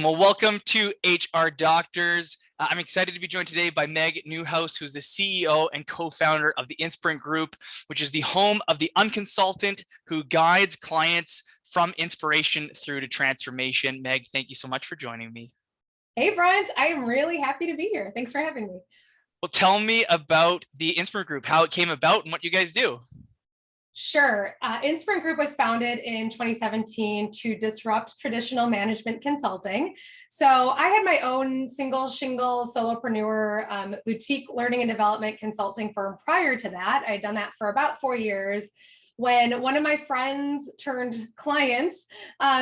Well, welcome to HR Doctors. I'm excited to be joined today by Meighan Newhouse, who's the CEO and co-founder of the Inspirant Group, which is the home of the unconsultant who guides clients from inspiration through to transformation. Meg, thank you so much for joining me. Hey, Brent, I am really happy to be here. Thanks for having me. Well, tell me about the Inspirant Group, how it came about and what you guys do. Sure. Inspirant Group was founded in 2017 to disrupt traditional management consulting. So I had my own single shingle solopreneur boutique learning and development consulting firm prior to that. I had done that for about 4 years when one of my friends turned clients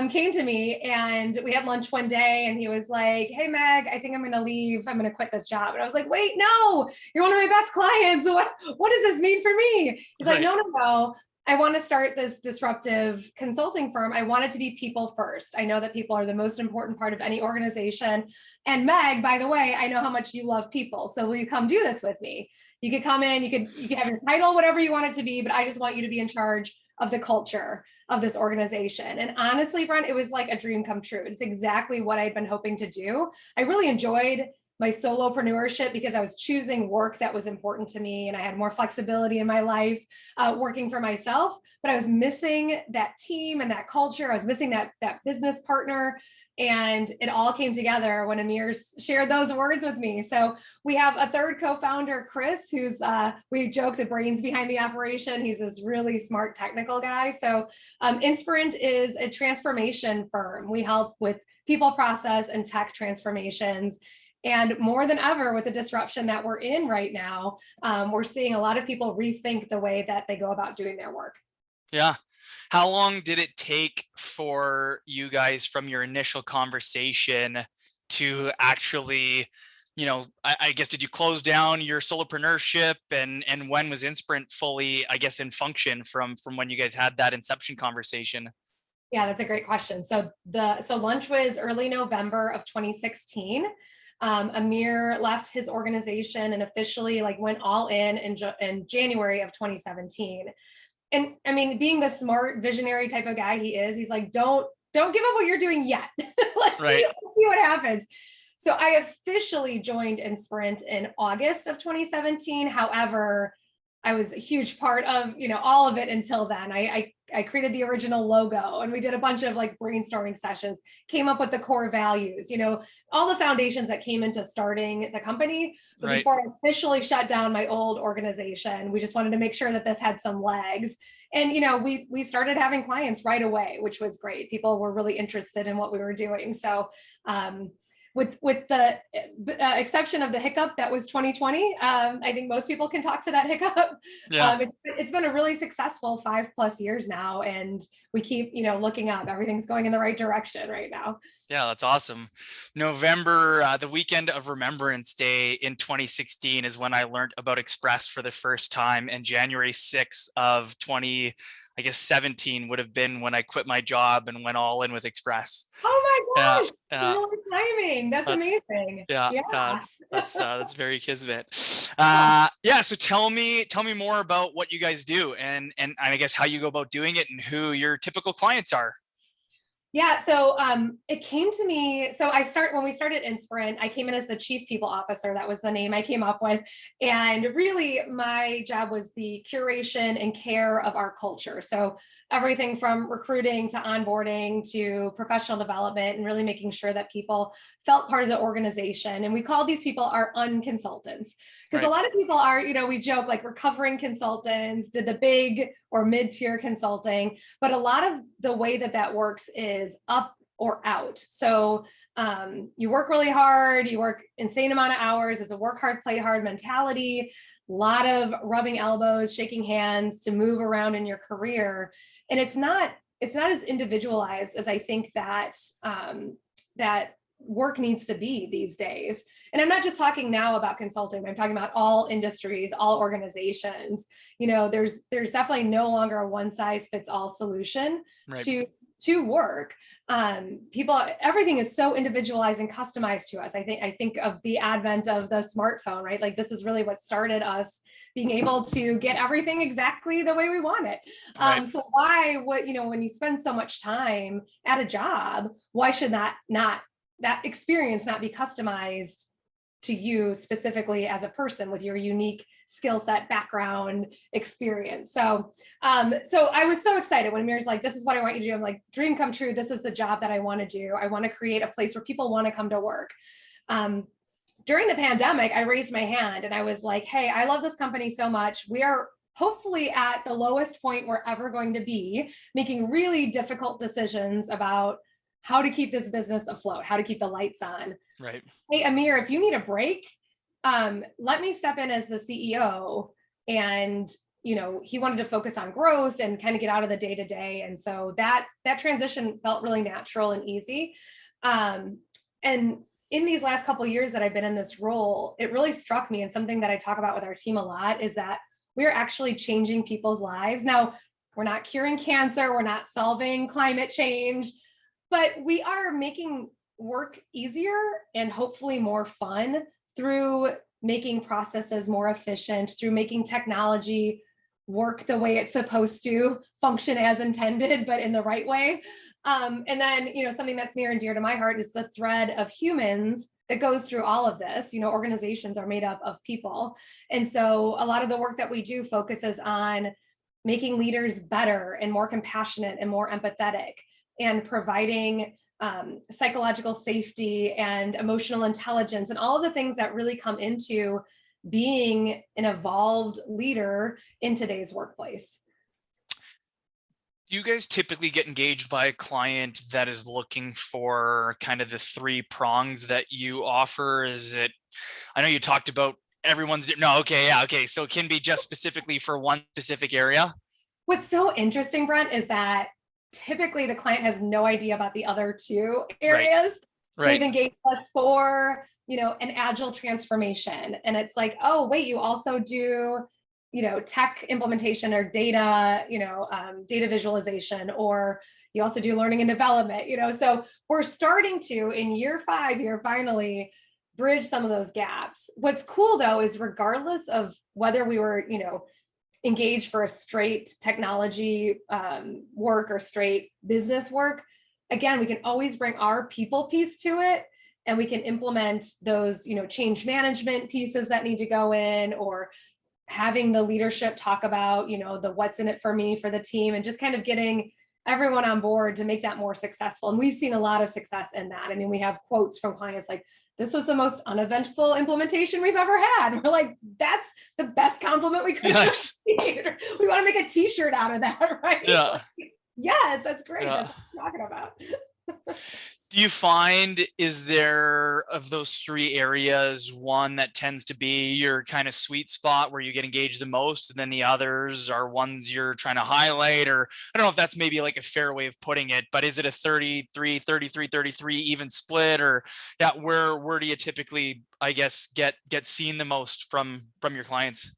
came to me, and we had lunch one day and he was like, "Hey, Meg, I think I'm going to leave. I'm going to quit this job." And I was like, "Wait, no, you're one of my best clients. What does this mean for me?" He's like, "No. I want to start this disruptive consulting firm. I want it to be people first. I know that people are the most important part of any organization. And Meg, by the way, I know how much you love people. So will you come do this with me? You could come in, you could have your title, whatever you want it to be, but I just want you to be in charge of the culture of this organization." And honestly, Brent, it was like a dream come true. It's exactly what I'd been hoping to do. I really enjoyed my solopreneurship because I was choosing work that was important to me, and I had more flexibility in my life working for myself, but I was missing that team and that culture. I was missing that business partner. And it all came together when Amir shared those words with me. So we have a third co-founder, Chris, who's, we joke, the brains behind the operation. He's this really smart technical guy. So Inspirant is a transformation firm. We help with people, process, and tech transformations. And more than ever, with the disruption that we're in right now, we're seeing a lot of people rethink the way that they go about doing their work. Yeah. How long did it take for you guys from your initial conversation to actually, I guess, did you close down your solopreneurship, and when was Inspirant fully, I guess, in function from when you guys had that inception conversation? Yeah, that's a great question. So lunch was early November of 2016. Amir left his organization and officially went all in January of 2017. And I mean, being the smart visionary type of guy he is, he's like, don't give up what you're doing yet. Let's see what happens. So I officially joined Inspirant in August of 2017. However, I was a huge part of, all of it until then. I created the original logo, and we did a bunch of brainstorming sessions, came up with the core values, all the foundations that came into starting the company. But before I officially shut down my old organization, we just wanted to make sure that this had some legs. And, we started having clients right away, which was great. People were really interested in what we were doing. So, with the exception of the hiccup that was 2020, I think most people can talk to that hiccup. Yeah. It's been a really successful 5+ years now, and we keep looking up. Everything's going in the right direction right now. Yeah, that's awesome. November, the weekend of Remembrance Day in 2016 is when I learned about Express for the first time, and January 6th of 2017 would have been when I quit my job and went all in with Express. Oh my gosh, really timing. That's amazing. Yeah. That's very kismet. So tell me more about what you guys do, and I guess how you go about doing it and who your typical clients are. Yeah, so it came to me. So when we started Inspirant, I came in as the chief people officer. That was the name I came up with. And really my job was the curation and care of our culture. So everything from recruiting to onboarding to professional development, and really making sure that people felt part of the organization. And we call these people our unconsultants, because a lot of people are, we joke recovering consultants, did the big or mid-tier consulting, but a lot of the way that works is up or out. So you work really hard, you work insane amount of hours. It's a work hard, play hard mentality, a lot of rubbing elbows, shaking hands to move around in your career. And it's not as individualized as I think that work needs to be these days. And I'm not just talking now about consulting, I'm talking about all industries, all organizations. There's definitely no longer a one size fits all solution to work. Everything is so individualized and customized to us. I think of the advent of the smartphone, right? This is really what started us being able to get everything exactly the way we want it. So when you spend so much time at a job, why should that not that experience not be customized to you specifically as a person with your unique skill set, background, experience. So I was so excited when Amir's like, this is what I want you to do. I'm like, dream come true. This is the job that I want to do. I want to create a place where people want to come to work. During the pandemic, I raised my hand and I was like, hey, I love this company so much. We are hopefully at the lowest point we're ever going to be, making really difficult decisions about how to keep this business afloat, how to keep the lights on. Right. Hey, Amir, if you need a break, let me step in as the CEO. And, he wanted to focus on growth and kind of get out of the day-to-day. And so that transition felt really natural and easy. And in these last couple of years that I've been in this role, it really struck me, and something that I talk about with our team a lot is that we're actually changing people's lives. Now, we're not curing cancer, we're not solving climate change, but we are making work easier and hopefully more fun through making processes more efficient, through making technology work the way it's supposed to, function as intended, but in the right way. And then, something that's near and dear to my heart is the thread of humans that goes through all of this. Organizations are made up of people. And so a lot of the work that we do focuses on making leaders better and more compassionate and more empathetic, and providing psychological safety and emotional intelligence and all of the things that really come into being an evolved leader in today's workplace. Do you guys typically get engaged by a client that is looking for kind of the three prongs that you offer? Is it, I know you talked about everyone's, no, okay, yeah, okay. So it can be just specifically for one specific area? What's so interesting, Brent, is that typically the client has no idea about the other two areas. Right. They've engaged us for, an agile transformation. And it's like, oh, wait, you also do, tech implementation or data, data visualization, or you also do learning and development, so we're starting to, in year 5 here, finally bridge some of those gaps. What's cool though, is regardless of whether we were, engaged for a straight technology work or straight business work, again, we can always bring our people piece to it, and we can implement those, change management pieces that need to go in, or having the leadership talk about, the what's in it for me for the team, and just kind of getting everyone on board to make that more successful. And we've seen a lot of success in that. I mean, we have quotes from clients like, this was the most uneventful implementation we've ever had. We're like, that's the best compliment we could have received. We want to make a t-shirt out of that, right? Yeah. Like, yes, that's great. Yeah. That's what I'm talking about. Do you find, is there, of those three areas, one that tends to be your kind of sweet spot where you get engaged the most, and then the others are ones you're trying to highlight? Or I don't know if that's maybe like a fair way of putting it, but is it a 33, 33, 33 even split? Or yeah, where do you typically, I guess, get seen the most from your clients?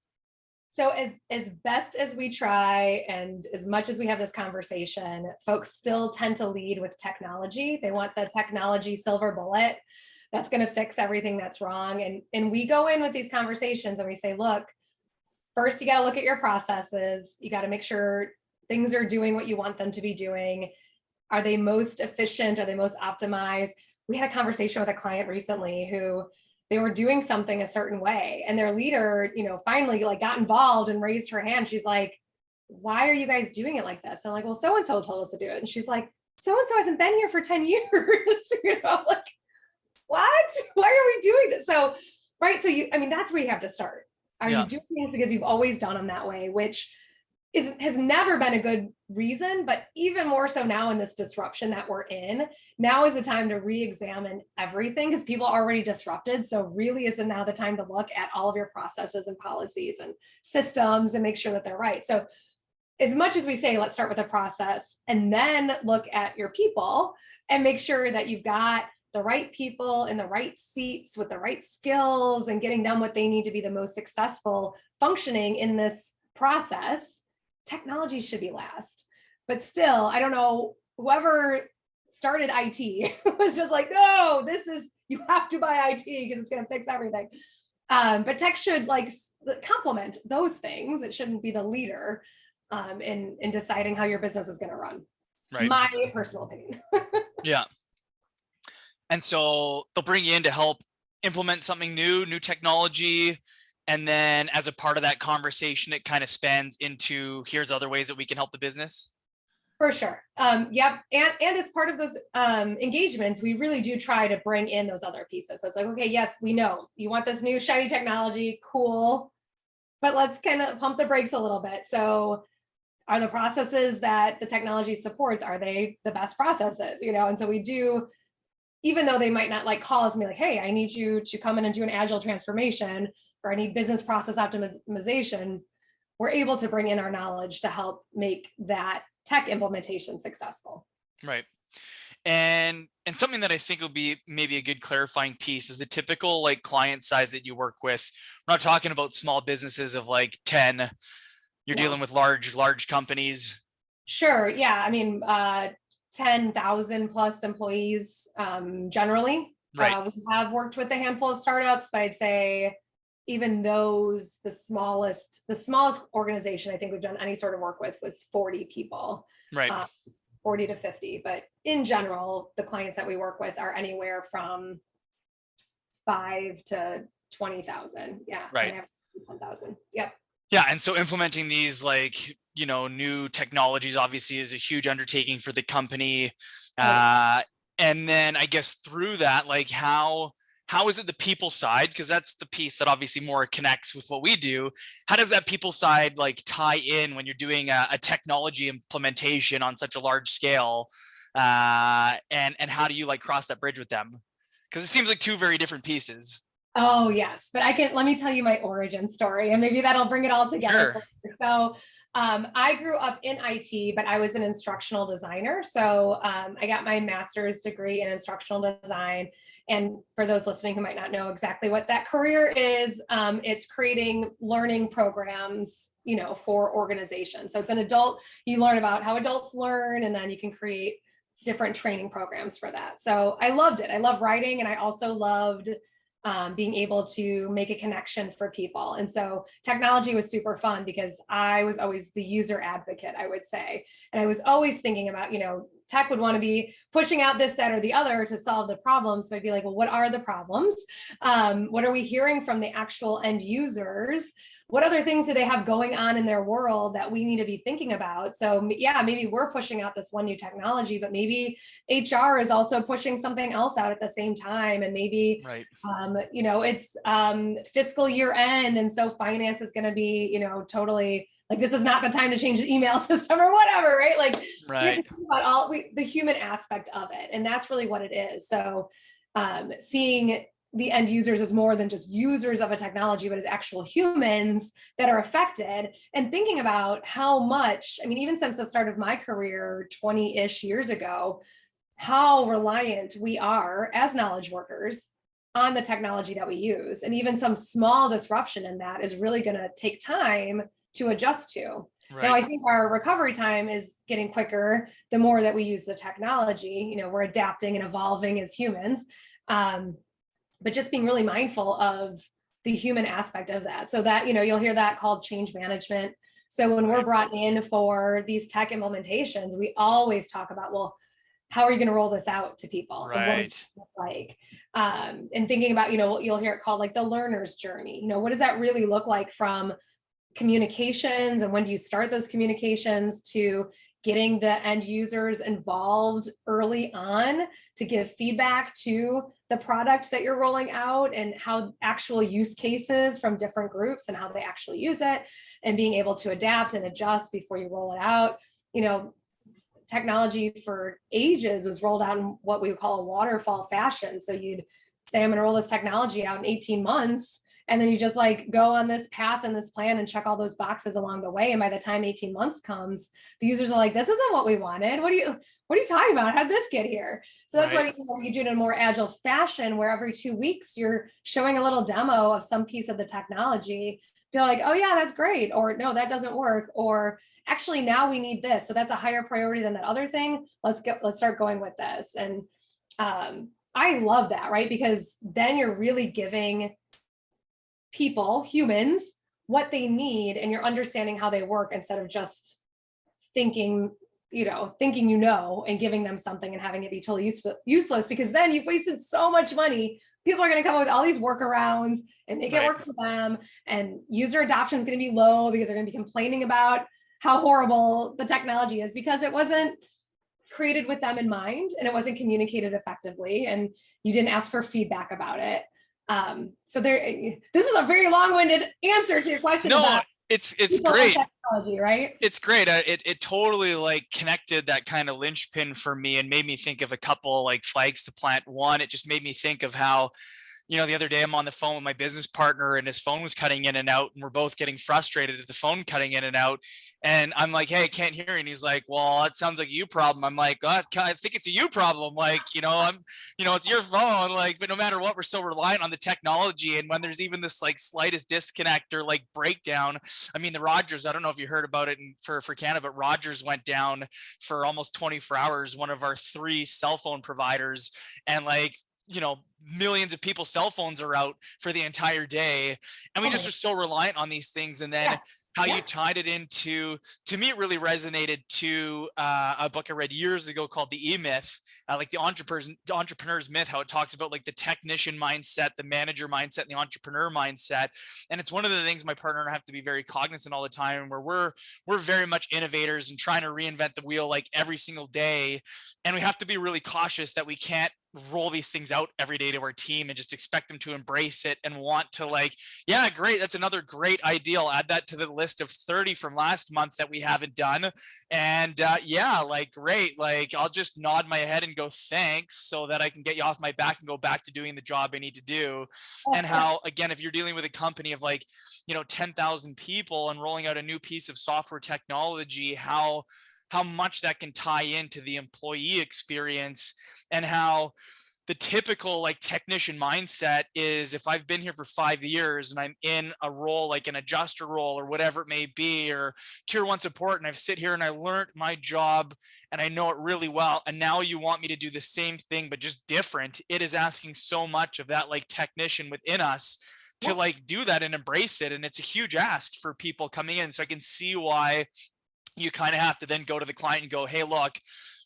So as best as we try, and as much as we have this conversation, folks still tend to lead with technology. They want the technology silver bullet that's going to fix everything that's wrong. And we go in with these conversations and we say, look, first, you got to look at your processes. You got to make sure things are doing what you want them to be doing. Are they most efficient? Are they most optimized? We had a conversation with a client recently who they were doing something a certain way, and their leader, finally got involved and raised her hand. She's like, why are you guys doing it like this? I'm like, well, so-and-so told us to do it. And she's like, so-and-so hasn't been here for 10 years. Like, what? Why are we doing this? So, right. So that's where you have to start. Are you doing things because you've always done them that way, which has never been a good reason, but even more so now in this disruption that we're in, now is the time to re-examine everything, because people are already disrupted. So really isn't now the time to look at all of your processes and policies and systems and make sure that they're right. So as much as we say, let's start with the process and then look at your people and make sure that you've got the right people in the right seats with the right skills and getting them what they need to be the most successful functioning in this process, technology should be last. But still, I don't know, whoever started IT was just like, no, you have to buy IT because it's going to fix everything. But tech should complement those things. It shouldn't be the leader in deciding how your business is going to run. Right. My personal opinion. Yeah. And so they'll bring you in to help implement something new technology. And then as a part of that conversation, it kind of spans into here's other ways that we can help the business. For sure. Yep. And as part of those engagements, we really do try to bring in those other pieces. So it's like, okay, yes, we know you want this new shiny technology, cool, but let's kind of pump the brakes a little bit. So are the processes that the technology supports, are they the best processes? And so we do, even though they might not like call us and be like, hey, I need you to come in and do an agile transformation, or I need business process optimization, we're able to bring in our knowledge to help make that tech implementation successful. Right. And something that I think will be maybe a good clarifying piece is the typical like client size that you work with. We're not talking about small businesses of like 10. You're dealing with large companies. Sure. Yeah. I mean, 10,000 plus employees generally. Right. We have worked with a handful of startups, but I'd say even those, the smallest organization I think we've done any sort of work with was 40 people, Right. 40 to 50. But in general, the clients that we work with are anywhere from 5 to 20,000. Yeah. Right. 10,000. Yep. Yeah. And so implementing these like, new technologies obviously is a huge undertaking for the company. And then I guess through that, like how is it the people side? Because that's the piece that obviously more connects with what we do. How does that people side like tie in when you're doing a technology implementation on such a large scale? And how do you like cross that bridge with them? Because it seems like two very different pieces. Oh, yes. But let me tell you my origin story and maybe that'll bring it all together. Sure. So I grew up in IT, but I was an instructional designer. So I got my master's degree in instructional design. And for those listening who might not know exactly what that career is, it's creating learning programs, for organizations. So it's you learn about how adults learn, and then you can create different training programs for that. So I loved it. I love writing, and I also loved being able to make a connection for people. And so technology was super fun because I was always the user advocate, I would say. And I was always thinking about, tech would want to be pushing out this, that, or the other to solve the problems. But I'd be like, well, what are the problems? What are we hearing from the actual end users? What other things do they have going on in their world that we need to be thinking about? So yeah, maybe we're pushing out this one new technology, but maybe HR is also pushing something else out at the same time. And maybe, right. It's fiscal year end. And so finance is going to be, totally like, this is not the time to change the email system or whatever, right? Like, right. About the human aspect of it. And that's really what it is. So seeing the end users as more than just users of a technology, but as actual humans that are affected, and thinking about how much, even since the start of my career 20-ish years ago, how reliant we are as knowledge workers on the technology that we use. And even some small disruption in that is really going to take time to adjust to. Right. Now, I think our recovery time is getting quicker the more that we use the technology. We're adapting and evolving as humans. But just being really mindful of the human aspect of that. So that, you'll hear that called change management. So when we're brought in for these tech implementations, we always talk about, well, how are you going to roll this out to people? Right. Like, and thinking about, you'll hear it called like the learner's journey. What does that really look like from communications, and when do you start those communications, to getting the end users involved early on to give feedback to the product that you're rolling out, and how actual use cases from different groups and how they actually use it, and being able to adapt and adjust before you roll it out. Technology for ages was rolled out in what we would call a waterfall fashion. So you'd say, I'm going to roll this technology out in 18 months. And then you just like go on this path and this plan and check all those boxes along the way. And by the time 18 months comes, the users are like, this isn't what we wanted. What are you talking about? How did this get here? So that's why you do it in a more agile fashion, where every 2 weeks you're showing a little demo of some piece of the technology. Feel like, oh yeah, that's great. Or no, that doesn't work. Or actually now we need this. So that's a higher priority than that other thing. Let's start going with this. And I love that, right? Because then you're really giving people, humans, what they need, and you're understanding how they work instead of just thinking thinking and giving them something and having it be totally useless, because then you've wasted so much money. People are going to come up with all these workarounds and make it work for them. And user adoption is going to be low because they're going to be complaining about how horrible the technology is because it wasn't created with them in mind and it wasn't communicated effectively. And you didn't ask for feedback about it. This is a very long-winded answer to your question. No, it's great. Technology, right? It's great. It totally like connected that kind of linchpin for me and made me think of a couple like flags to plant. One, it just made me think of how, the other day I'm on the phone with my business partner and his phone was cutting in and out and we're both getting frustrated at the phone cutting in and out. And I'm like, hey, I can't hear you. And he's like, well, it sounds like a you problem. I'm like, God, I think it's a you problem. Like, it's your phone. Like, but no matter what, we're so reliant on the technology. And when there's even this like slightest disconnect or like breakdown, I mean, the Rogers, I don't know if you heard about it for Canada, but Rogers went down for almost 24 hours, one of our 3 cell phone providers. And like, millions of people's cell phones are out for the entire day. And we just are so reliant on these things. And then how you tied it into, to me, it really resonated to a book I read years ago called The E-Myth, like the entrepreneur's myth, how it talks about like the technician mindset, the manager mindset, and the entrepreneur mindset. And it's one of the things my partner and I have to be very cognizant all the time, where we're very much innovators and trying to reinvent the wheel like every single day. And we have to be really cautious that we can't roll these things out every day to our team and just expect them to embrace it and want to like, yeah, great. That's another great idea. I'll add that to the list of 30 from last month that we haven't done. And like, great. Like, I'll just nod my head and go, thanks, so that I can get you off my back and go back to doing the job I need to do. And how, again, if you're dealing with a company of like, 10,000 people and rolling out a new piece of software technology, how much that can tie into the employee experience, and how the typical like technician mindset is, if I've been here for 5 years and I'm in a role like an adjuster role or whatever it may be, or tier 1 support, and I've sit here and I learned my job and I know it really well, and now you want me to do the same thing but just different, it is asking so much of that like technician within us to like do that and embrace it. And it's a huge ask for people coming in. So I can see why you kind of have to then go to the client and go, hey, look,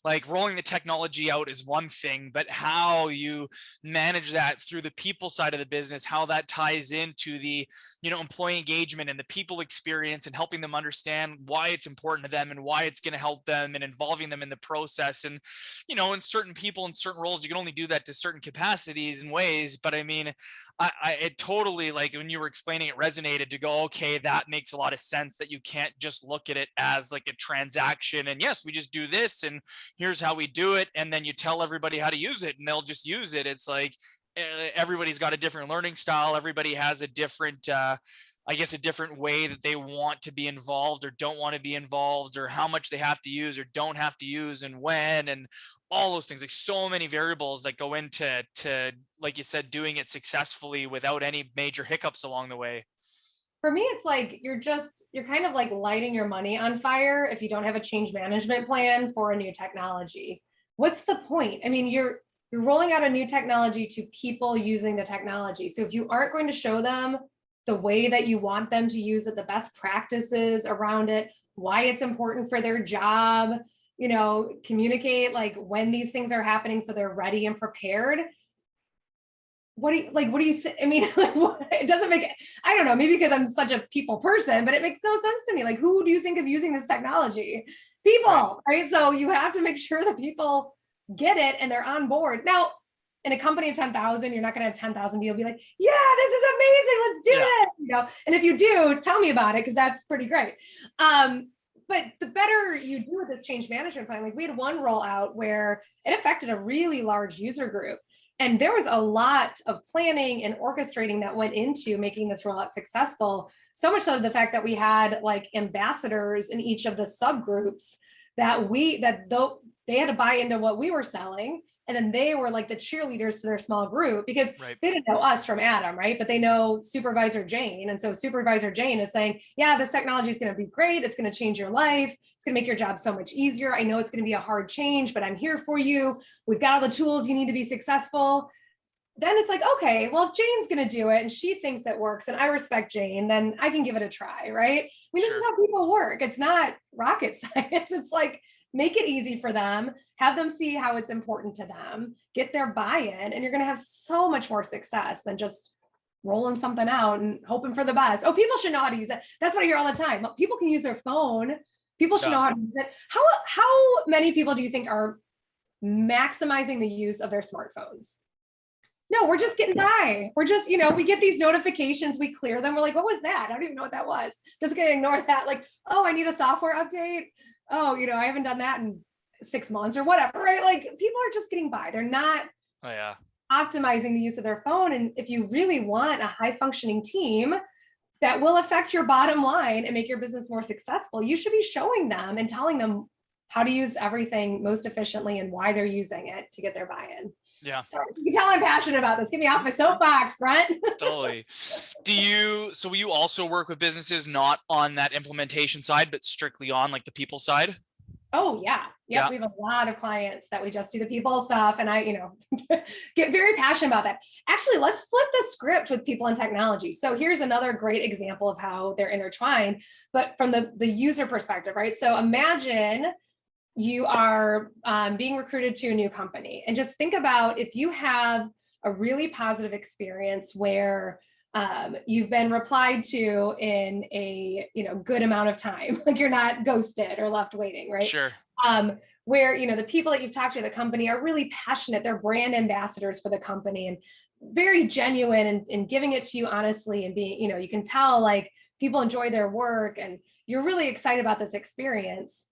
like rolling the technology out is one thing, but how you manage that through the people side of the business, how that ties into the, employee engagement and the people experience, and helping them understand why it's important to them and why it's going to help them, and involving them in the process. And, in certain people in certain roles, you can only do that to certain capacities and ways. But I mean, it totally, like when you were explaining, it resonated to go, okay, that makes a lot of sense, that you can't just look at it as like a transaction. And yes, we just do this and here's how we do it. And then you tell everybody how to use it and they'll just use it. It's like, everybody's got a different learning style. Everybody has a different, a different way that they want to be involved or don't want to be involved, or how much they have to use or don't have to use, and when, and all those things. Like, so many variables that go into, like you said, doing it successfully without any major hiccups along the way. For me, it's like you're kind of like lighting your money on fire if you don't have a change management plan for a new technology. What's the point? I mean, you're rolling out a new technology to people using the technology. So if you aren't going to show them the way that you want them to use it, the best practices around it, why it's important for their job, communicate like when these things are happening so they're ready and prepared. What do you think? I mean, it doesn't make, I don't know, maybe because I'm such a people person, but it makes no sense to me. Like, who do you think is using this technology? People, right? So you have to make sure that people get it and they're on board. Now, in a company of 10,000, you're not going to have 10,000 people be like, yeah, this is amazing, let's do it. And if you do, tell me about it, because that's pretty great. But the better you do with this change management plan, like we had one rollout where it affected a really large user group. And there was a lot of planning and orchestrating that went into making this rollout successful. So much so the fact that we had like ambassadors in each of the subgroups that they had to buy into what we were selling. And then they were like the cheerleaders to their small group, because they didn't know us from Adam, right? But they know Supervisor Jane. And so Supervisor Jane is saying, yeah, this technology is going to be great. It's going to change your life. It's going to make your job so much easier. I know it's going to be a hard change, but I'm here for you. We've got all the tools you need to be successful. Then it's like, okay, well, if Jane's going to do it and she thinks it works and I respect Jane, then I can give it a try, right? I mean, this is how people work. It's not rocket science. It's like make it easy for them, have them see how it's important to them, get their buy-in, and you're going to have so much more success than just rolling something out and hoping for the best. Oh, people should know how to use it. That's what I hear all the time. People can use their phone. People should know how to use it. How many people do you think are maximizing the use of their smartphones? No, we're just getting by. We're just, we get these notifications, we clear them. We're like, what was that? I don't even know what that was. Just gonna ignore that. Like, oh, I need a software update. Oh, I haven't done that in 6 months or whatever, right? Like, people are just getting by. They're not optimizing the use of their phone. And if you really want a high functioning team that will affect your bottom line and make your business more successful, you should be showing them and telling them how to use everything most efficiently and why they're using it to get their buy-in. Yeah. Sorry, you can tell I'm passionate about this. Get me off my soapbox, Brent. Totally. Will you also work with businesses not on that implementation side, but strictly on like the people side? Oh yeah. Yep. We have a lot of clients that we just do the people stuff. And I, get very passionate about that. Actually, let's flip the script with people and technology. So here's another great example of how they're intertwined, but from the user perspective, right? So imagine you are being recruited to a new company, and just think about if you have a really positive experience where you've been replied to in a good amount of time, like you're not ghosted or left waiting, right? Sure. Where the people that you've talked to at the company are really passionate, they're brand ambassadors for the company and very genuine and giving it to you honestly, and being, you can tell like people enjoy their work and you're really excited about this experience.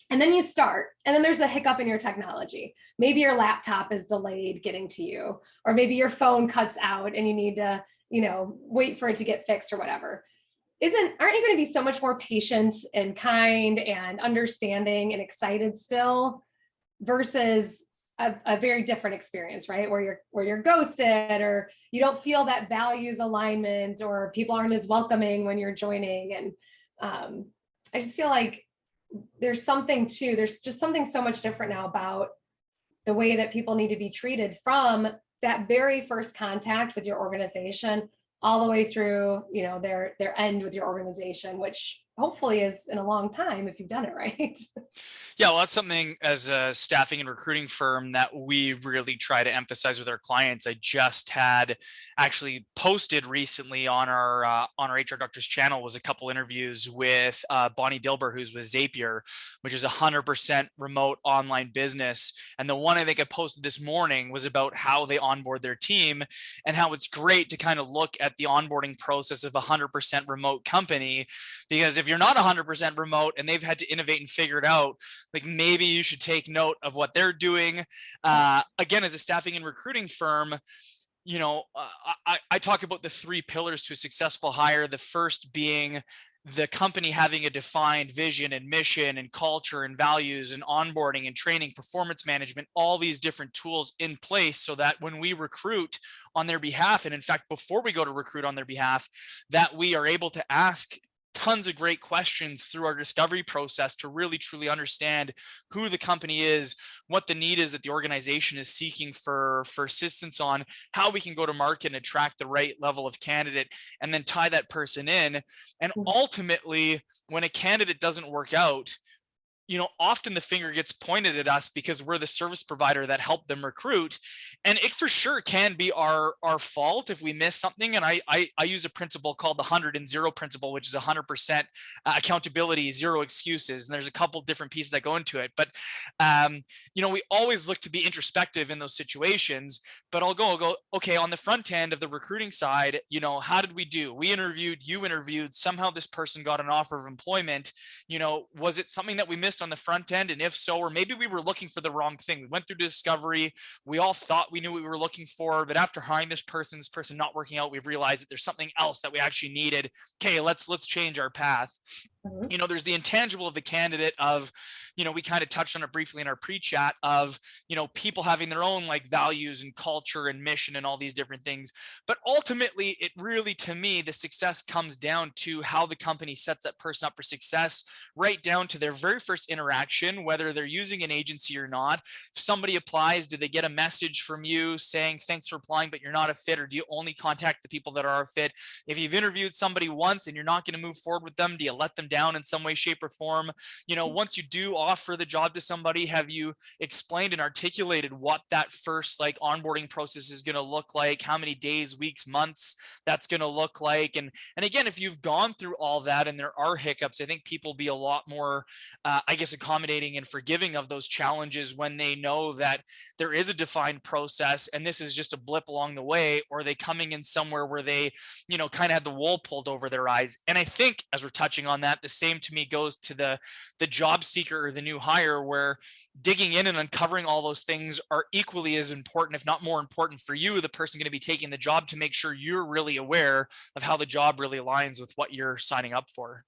And then you start, and then there's a hiccup in your technology. Maybe your laptop is delayed getting to you, or maybe your phone cuts out and you need to, wait for it to get fixed or whatever. Aren't you going to be so much more patient and kind and understanding and excited still versus a very different experience, right? Where you're ghosted, or you don't feel that values alignment, or people aren't as welcoming when you're joining. And I just feel like there's just something so much different now about the way that people need to be treated from that very first contact with your organization all the way through, their end with your organization, which hopefully is in a long time if you've done it right. Yeah, well, that's something as a staffing and recruiting firm that we really try to emphasize with our clients. I just had actually posted recently on our HR Doctors channel was a couple interviews with Bonnie Dilber, who's with Zapier, which is 100% remote online business. And the one I think I posted this morning was about how they onboard their team and how it's great to kind of look at the onboarding process of a 100% remote company, because if you're not 100% remote and they've had to innovate and figure it out, like maybe you should take note of what they're doing. Again, as a staffing and recruiting firm, I talk about the 3 pillars to a successful hire. The first being the company having a defined vision and mission and culture and values and onboarding and training, performance management, all these different tools in place so that when we recruit on their behalf, and in fact, before we go to recruit on their behalf, that we are able to ask tons of great questions through our discovery process to really truly understand who the company is, what the need is that the organization is seeking for assistance on, how we can go to market and attract the right level of candidate, and then tie that person in. And ultimately, when a candidate doesn't work out, often the finger gets pointed at us because we're the service provider that helped them recruit. And it for sure can be our fault if we miss something. And I use a principle called the 100 and 0 principle, which is 100% accountability, 0 excuses. And there's a couple different pieces that go into it. But, we always look to be introspective in those situations. But I'll go, okay, on the front end of the recruiting side, how did we do? We interviewed, you interviewed, somehow this person got an offer of employment. Was it something that we missed on the front end? And if so, or maybe we were looking for the wrong thing. We went through discovery. We all thought we knew what we were looking for, but after hiring this person not working out, we've realized that there's something else that we actually needed. Okay, let's change our path. There's the intangible of the candidate of, we kind of touched on it briefly in our pre-chat of, people having their own like values and culture and mission and all these different things. But ultimately, it really, to me, the success comes down to how the company sets that person up for success, right down to their very first interaction, whether they're using an agency or not. If somebody applies, do they get a message from you saying, thanks for applying, but you're not a fit? Or do you only contact the people that are a fit? If you've interviewed somebody once and you're not going to move forward with them, do you let them down down in some way, shape, or form. Once you do offer the job to somebody, have you explained and articulated what that first like onboarding process is going to look like, how many days, weeks, months that's going to look like? And again, if you've gone through all that and there are hiccups, I think people be a lot more, accommodating and forgiving of those challenges when they know that there is a defined process and this is just a blip along the way, or are they coming in somewhere where they, kind of had the wool pulled over their eyes. And I think, as we're touching on that, the same to me goes to the job seeker or the new hire, where digging in and uncovering all those things are equally as important, if not more important, for you, the person going to be taking the job, to make sure you're really aware of how the job really aligns with what you're signing up for.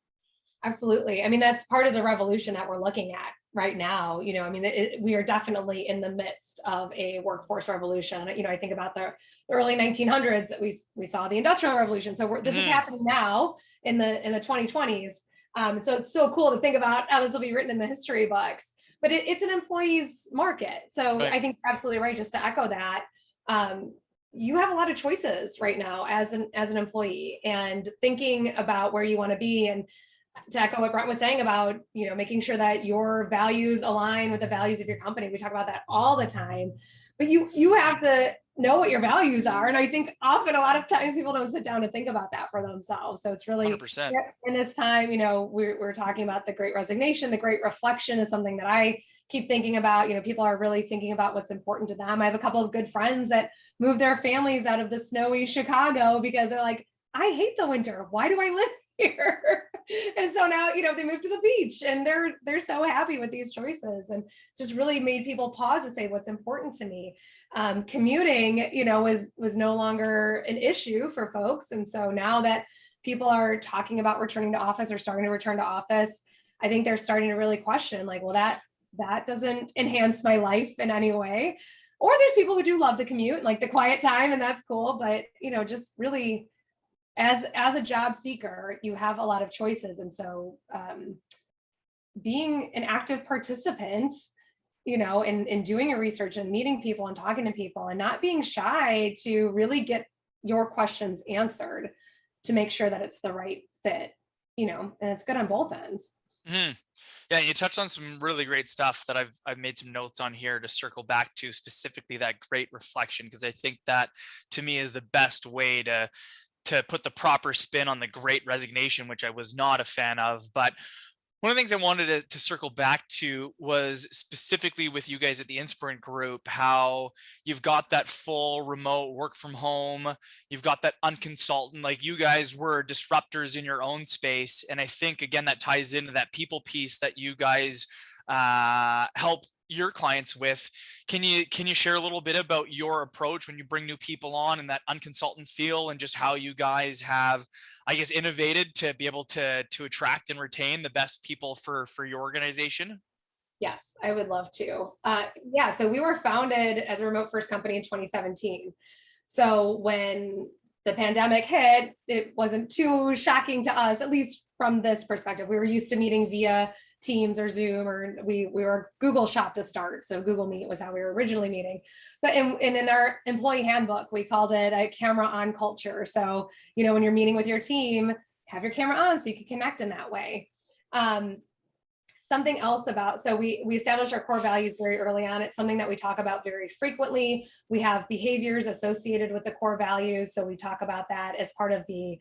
Absolutely. I mean, that's part of the revolution that we're looking at right now. We are definitely in the midst of a workforce revolution. I think about the early 1900s that we saw the Industrial Revolution. So this is happening now in the 2020s. So it's so cool to think about how this will be written in the history books. But it's an employee's market. So right. I think you're absolutely right. Just to echo that, you have a lot of choices right now as an employee, and thinking about where you want to be. And to echo what Brent was saying about, making sure that your values align with the values of your company. We talk about that all the time, but you have to know what your values are. And I think often a lot of times people don't sit down and think about that for themselves. So it's really 100%. In this time, we're talking about the Great Resignation. The Great Reflection is something that I keep thinking about. People are really thinking about what's important to them. I have a couple of good friends that moved their families out of the snowy Chicago because they're like, I hate the winter. Why do I live here? And so now, they moved to the beach and they're so happy with these choices, and just really made people pause to say, what's important to me. Commuting, was no longer an issue for folks. And so now that people are talking about returning to office or starting to return to office, I think they're starting to really question, like, well, that doesn't enhance my life in any way. Or there's people who do love the commute, like the quiet time, and that's cool. But, just really, as a job seeker, you have a lot of choices. And so being an active participant, in doing your research and meeting people and talking to people, and not being shy to really get your questions answered to make sure that it's the right fit, and it's good on both ends. Mm-hmm. Yeah, and you touched on some really great stuff that I've made some notes on here to circle back to, specifically that great reflection, because I think that to me is the best way to put the proper spin on the Great Resignation, which I was not a fan of. But one of the things I wanted to circle back to was specifically with you guys at the Inspirant Group, how you've got that full remote work from home, you've got that unconsultant, like you guys were disruptors in your own space. And I think, again, that ties into that people piece that you guys help your clients with. Can you share a little bit about your approach when you bring new people on and that unconsultant feel, and just how you guys have, I guess, innovated to be able to attract and retain the best people for your organization? Yes, I would love to. So we were founded as a remote first company in 2017. So when the pandemic hit, it wasn't too shocking to us, at least from this perspective. We were used to meeting via Teams or Zoom, or we were Google Shop to start. So Google Meet was how we were originally meeting. But in our employee handbook, we called it a camera on culture. So, when you're meeting with your team, have your camera on so you can connect in that way. Something else so we established our core values very early on. It's something that we talk about very frequently. We have behaviors associated with the core values. So we talk about that as part of the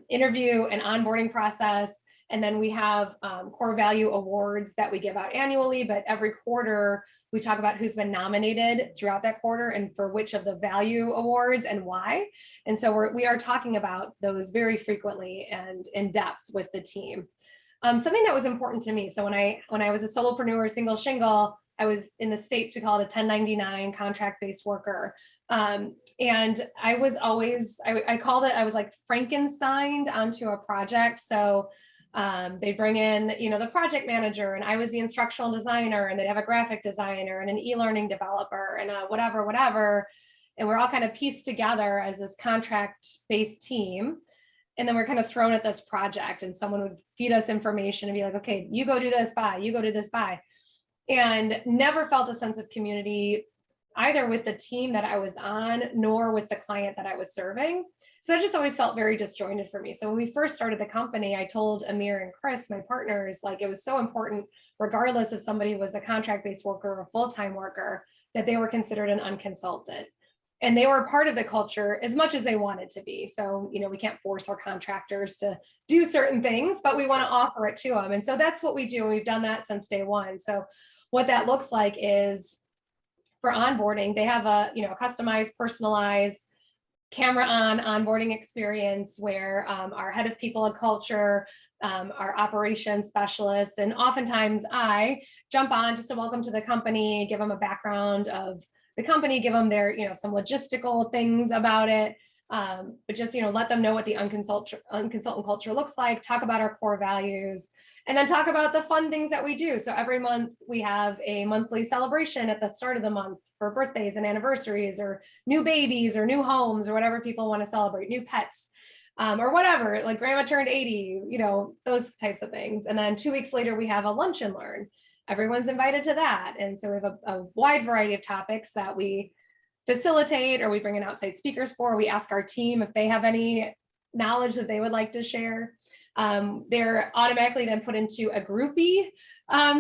interview and onboarding process. And then we have core value awards that we give out annually, but every quarter we talk about who's been nominated throughout that quarter and for which of the value awards and why. And so we are talking about those very frequently and in depth with the team. Something that was important to me. So when I was a solopreneur, single shingle, I was in the States, we call it a 1099 contract-based worker. And I was always, I called it, I was like Frankensteined onto a project. So they'd bring in, the project manager, and I was the instructional designer, and they'd have a graphic designer and an e-learning developer and a whatever. And we're all kind of pieced together as this contract-based team. And then we're kind of thrown at this project, and someone would feed us information and be like, okay, you go do this, bye, you go do this, bye. And never felt a sense of community either with the team that I was on, nor with the client that I was serving. So that just always felt very disjointed for me. So when we first started the company, I told Amir and Chris, my partners, like it was so important, regardless if somebody was a contract-based worker or a full-time worker, that they were considered an unconsultant. And they were part of the culture as much as they wanted to be. So, we can't force our contractors to do certain things, but we want to offer it to them. And so that's what we do. We've done that since day one. So what that looks like is for onboarding, they have a, customized, personalized, camera on onboarding experience where our head of people and culture, our operations specialist, and oftentimes I jump on just to welcome to the company, give them a background of the company, give them their, some logistical things about it, but just, let them know what the unconsultant culture looks like, talk about our core values, and then talk about the fun things that we do. So every month we have a monthly celebration at the start of the month for birthdays and anniversaries or new babies or new homes or whatever people want to celebrate, new pets, or whatever, like grandma turned 80, those types of things. And then 2 weeks later, we have a lunch and learn. Everyone's invited to that. And so we have a wide variety of topics that we facilitate, or we bring in outside speakers for. We ask our team if they have any knowledge that they would like to share. They're automatically then put into a groupie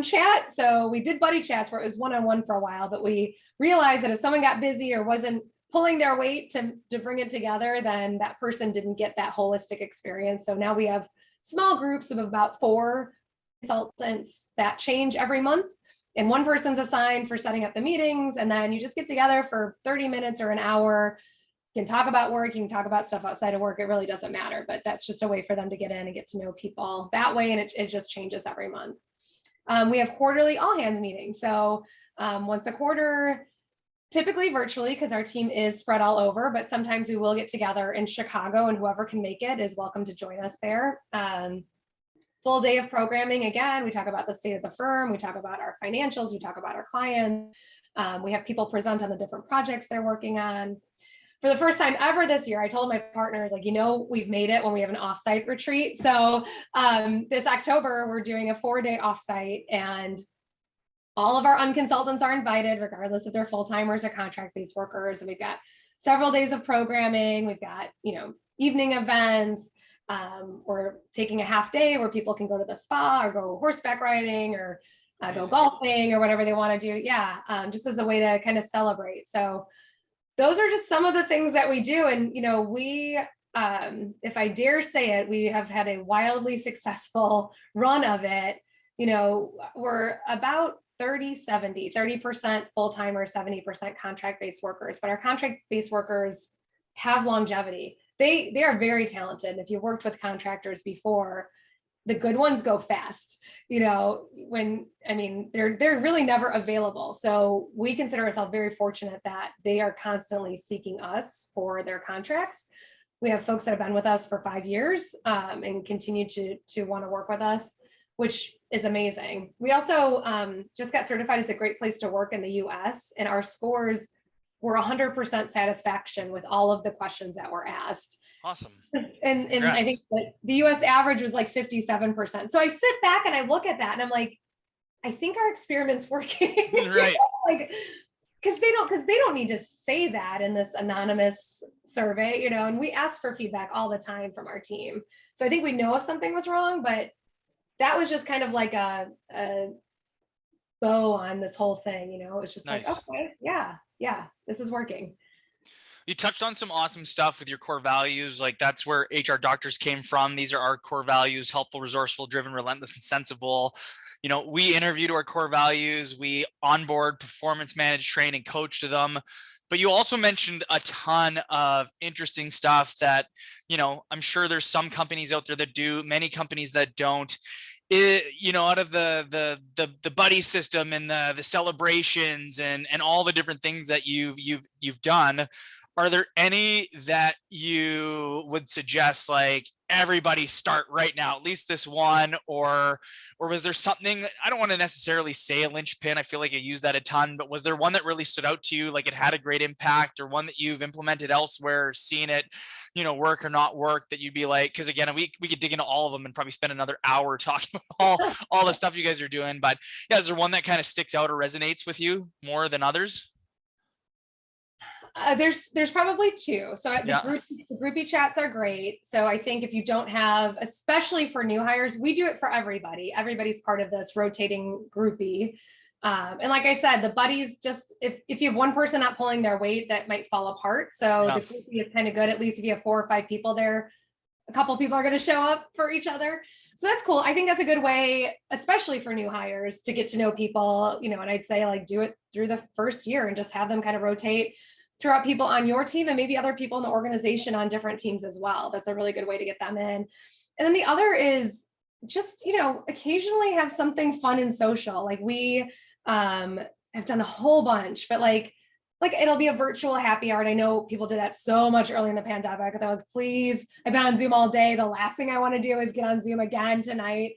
chat. So we did buddy chats where it was one-on-one for a while, but we realized that if someone got busy or wasn't pulling their weight to bring it together, then that person didn't get that holistic experience. So now we have small groups of about 4 consultants that change every month. And one person's assigned for setting up the meetings. And then you just get together for 30 minutes or an hour. You can talk about work, you can talk about stuff outside of work. It really doesn't matter, but that's just a way for them to get in and get to know people that way. And it just changes every month. We have quarterly all hands meetings. So once a quarter, typically virtually, because our team is spread all over, but sometimes we will get together in Chicago, and whoever can make it is welcome to join us there. Full day of programming. Again, we talk about the state of the firm. We talk about our financials. We talk about our clients. We have people present on the different projects they're working on. For the first time ever this year, I told my partners, like, we've made it when we have an offsite retreat. So this October, we're doing a 4-day offsite, and all of our unconsultants are invited, regardless if they're full-timers or contract-based workers. And we've got several days of programming. We've got, evening events. We're taking a half day where people can go to the spa or go horseback riding or go golfing or whatever they want to do. Yeah, just as a way to kind of celebrate. So those are just some of the things that we do. And, we, if I dare say it, we have had a wildly successful run of it. We're about 30% full-timer, 70% contract-based workers, but our contract-based workers have longevity. They are very talented. If you worked with contractors before, the good ones go fast, they're really never available. So we consider ourselves very fortunate that they are constantly seeking us for their contracts. We have folks that have been with us for 5 years and continue to want to work with us, which is amazing. We also just got certified as a great place to work in the US, and our scores were 100% satisfaction with all of the questions that were asked. Awesome. And I think that the US average was like 57%. So I sit back and I look at that and I'm like, I think our experiment's working. Right. Like, because they don't need to say that in this anonymous survey, and we ask for feedback all the time from our team. So I think we know if something was wrong, but that was just kind of like a bow on this whole thing, it's just nice. Like, okay, yeah, this is working. You touched on some awesome stuff with your core values. Like that's where HR doctors came from. These are our core values: helpful, resourceful, driven, relentless, and sensible. We interview to our core values. We onboard, performance manage, train, and coach to them. But you also mentioned a ton of interesting stuff that, I'm sure there's some companies out there that do, many companies that don't. Out of the buddy system and the celebrations and all the different things that you've done, are there any that you would suggest, like everybody start right now, at least this one, or was there something, I don't want to necessarily say a linchpin, I feel like I use that a ton, but was there one that really stood out to you, like it had a great impact, or one that you've implemented elsewhere, seen it, work or not work, that you'd be like, because again, we could dig into all of them and probably spend another hour talking about all the stuff you guys are doing, but yeah, is there one that kind of sticks out or resonates with you more than others? There's probably two. So Yeah. the groupie chats are great. So I think if you don't have, especially for new hires, we do it for everybody. Everybody's part of this rotating groupie. And like I said, the buddies, just if you have one person not pulling their weight, that might fall apart. So Yeah. the groupie is kind of good. At least if you have 4 or 5 people there, a couple of people are going to show up for each other. So that's cool. I think that's a good way, especially for new hires, to get to know people, and I'd say like do it through the first year and just have them kind of rotate throughout people on your team and maybe other people in the organization on different teams as well. That's a really good way to get them in. And then the other is just, occasionally have something fun and social. Like we have done a whole bunch, but like it'll be a virtual happy hour. And I know people did that so much early in the pandemic. They're like, please, I've been on Zoom all day. The last thing I want to do is get on Zoom again tonight.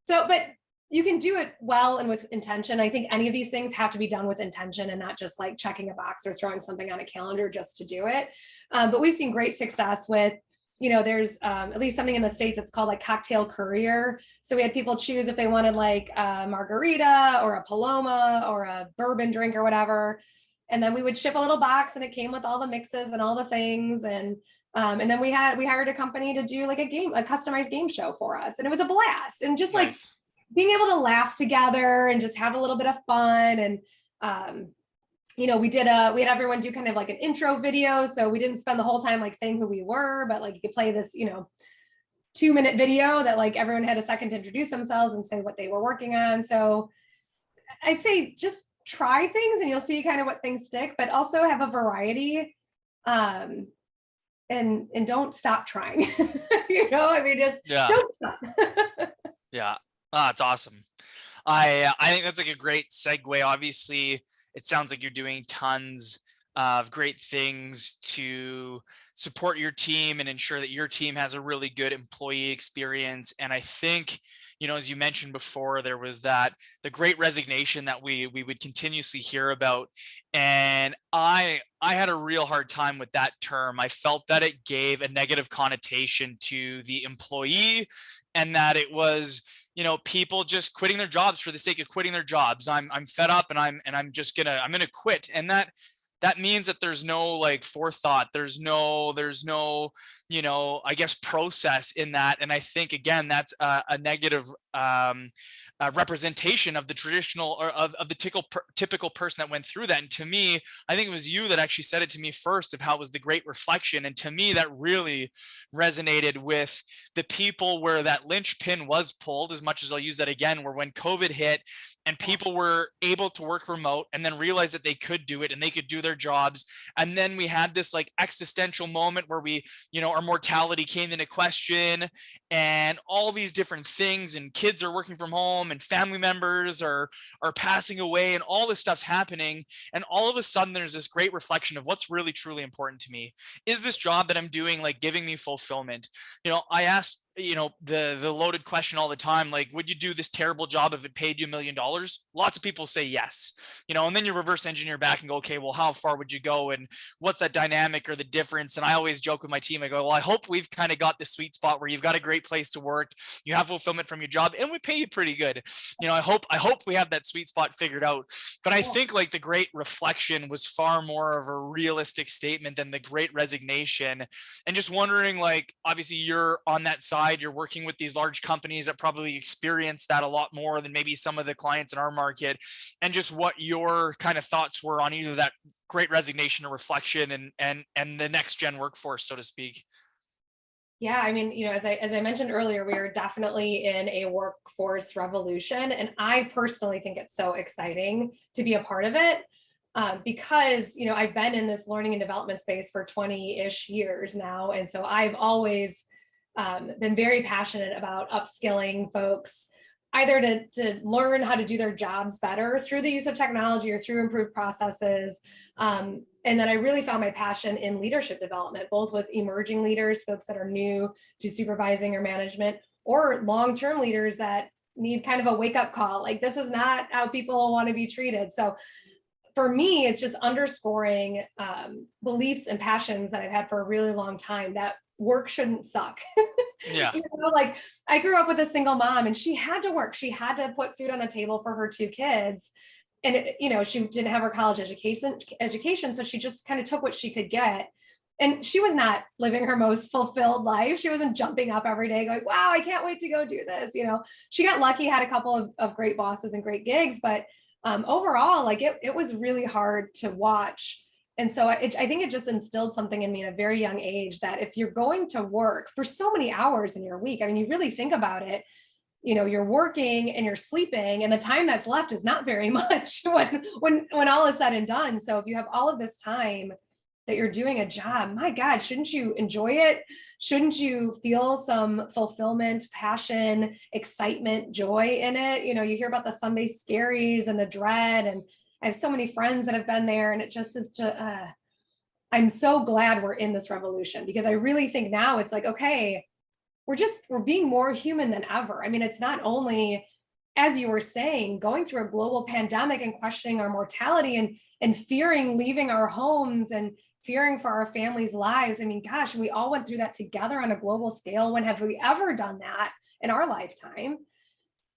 So, but you can do it well and with intention. I think any of these things have to be done with intention and not just like checking a box or throwing something on a calendar just to do it. But we've seen great success with, there's at least something in the States, it's called like cocktail courier. So we had people choose if they wanted like a margarita or a Paloma or a bourbon drink or whatever. And then we would ship a little box and it came with all the mixes and all the things. And then we hired a company to do like a customized game show for us. And it was a blast. And just like being able to laugh together and just have a little bit of fun. And, we had everyone do kind of like an intro video. So we didn't spend the whole time like saying who we were, but like you could play this, 2-minute video that like everyone had a second to introduce themselves and say what they were working on. So I'd say just try things and you'll see kind of what things stick, but also have a variety. And don't stop trying. Just don't stop. Yeah. That's awesome. I think that's like a great segue. Obviously, it sounds like you're doing tons of great things to support your team and ensure that your team has a really good employee experience. And I think, as you mentioned before, there was the great resignation that we would continuously hear about. And I had a real hard time with that term. I felt that it gave a negative connotation to the employee and that it was, people just quitting their jobs for the sake of quitting their jobs. I'm fed up and I'm gonna quit. And that means that there's no like forethought. There's no, I guess, process in that. And I think, again, that's a negative representation of the traditional or of the typical person that went through that. And to me, I think it was you that actually said it to me first of how it was the great reflection. And to me, that really resonated with the people where that linchpin was pulled, as much as I'll use that again, where when COVID hit and people were able to work remote and then realized that they could do it and they could do their jobs. And then we had this like existential moment where we, our mortality came into question and all these different things, and kids are working from home and family members are passing away and all this stuff's happening. And all of a sudden there's this great reflection of what's really truly important to me. Is this job that I'm doing like giving me fulfillment? I asked the loaded question all the time, like, would you do this terrible job if it paid you $1 million? Lots of people say yes, and then you reverse engineer back and go, okay, well, how far would you go? And what's that dynamic or the difference? And I always joke with my team, I go, well, I hope we've kind of got the sweet spot where you've got a great place to work, you have fulfillment from your job, and we pay you pretty good. I hope we have that sweet spot figured out. But I think like the great reflection was far more of a realistic statement than the great resignation. And just wondering, like, obviously you're on that side, you're working with these large companies that probably experience that a lot more than maybe some of the clients in our market, and just what your kind of thoughts were on either that great resignation or reflection and the next gen workforce, so to speak. Yeah, as I mentioned earlier, we are definitely in a workforce revolution, and I personally think it's so exciting to be a part of it. Because I've been in this learning and development space for 20-ish years now, and so I've always been very passionate about upskilling folks, either to learn how to do their jobs better through the use of technology or through improved processes. And then I really found my passion in leadership development, both with emerging leaders, folks that are new to supervising or management, or long-term leaders that need kind of a wake-up call. Like, this is not how people want to be treated. So for me, it's just underscoring beliefs and passions that I've had for a really long time, that work shouldn't suck. Yeah. Like, I grew up with a single mom and she had to work. She had to put food on the table for her 2 kids. and she didn't have her college education, so she just kind of took what she could get. And she was not living her most fulfilled life. She wasn't jumping up every day going, wow, I can't wait to go do this. She got lucky, had a couple of great bosses and great gigs, but overall, like it was really hard to watch. And so I think it just instilled something in me at a very young age that if you're going to work for so many hours in your week, I mean, you really think about it, you're working and you're sleeping, and the time that's left is not very much when all is said and done. So if you have all of this time that you're doing a job, my God, shouldn't you enjoy it? Shouldn't you feel some fulfillment, passion, excitement, joy in it? You hear about the Sunday scaries and the dread, and I have so many friends that have been there, and it just is I'm so glad we're in this revolution, because I really think now it's like, okay, we're being more human than ever. I mean, it's not only, as you were saying, going through a global pandemic and questioning our mortality and fearing leaving our homes and fearing for our families' lives. I mean, gosh, we all went through that together on a global scale. When have we ever done that in our lifetime?